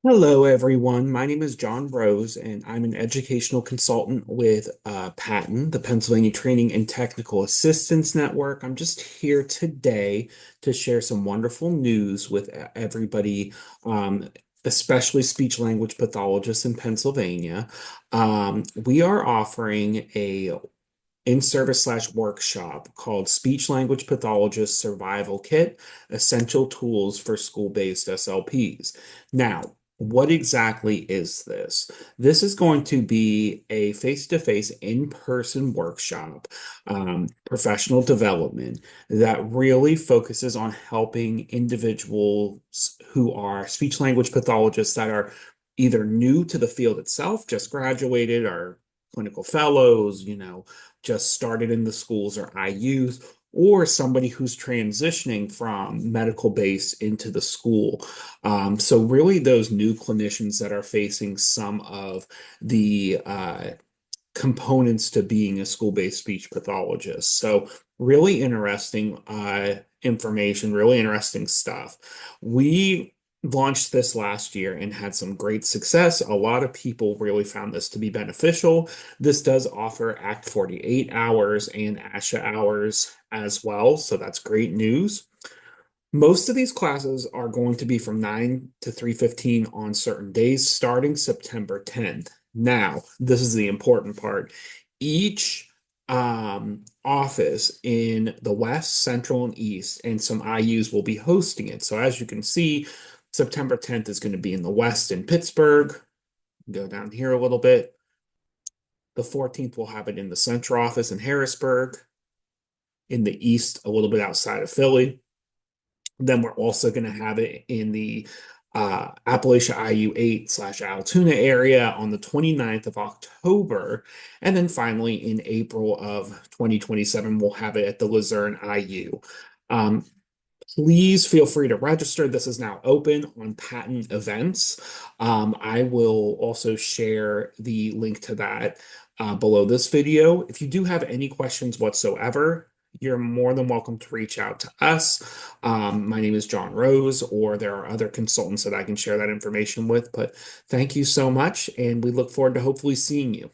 Hello, everyone. My name is John Rose, and I'm an educational consultant with PATN, the Pennsylvania Training and Technical Assistance Network. I'm just here today to share some wonderful news with everybody, um, especially speech language pathologists in Pennsylvania. We are offering a in-service slash workshop called Speech Language Pathologist Survival Kit, Essential Tools for School-Based SLPs. Now, what exactly is this? This is going to be a face-to-face, in-person workshop, professional development that really focuses on helping individuals who are speech language pathologists that are either new to the field itself, just graduated, or clinical fellows, just started in the schools or IUs, or somebody who's transitioning from medical base into the school. So really those new clinicians that are facing some of the components to being a school-based speech pathologist. So really interesting information, really interesting stuff. We launched this last year and had some great success. A lot of people really found this to be beneficial. This does offer ACT 48 hours and ASHA hours as well, so that's great news. Most of these classes are going to be from 9 to 3:15 on certain days starting September 10th. Now, this is the important part. Each office in the West, Central, and East, and some IUs will be hosting it. So as you can see, September 10th is going to be in the West in Pittsburgh. Go down here a little bit. The 14th, we'll have it in the Central office in Harrisburg. In the East, a little bit outside of Philly. Then we're also going to have it in the Appalachia IU8 slash Altoona area on the 29th of October. And then finally in April of 2027, we'll have it at the Luzerne IU. Um, Please feel free to register. This is now open on Patent Events. I will also share the link to that below this video. If you do have any questions whatsoever, you're more than welcome to reach out to us. My name is John Rose, or there are other consultants that I can share that information with. But thank you so much, and we look forward to hopefully seeing you.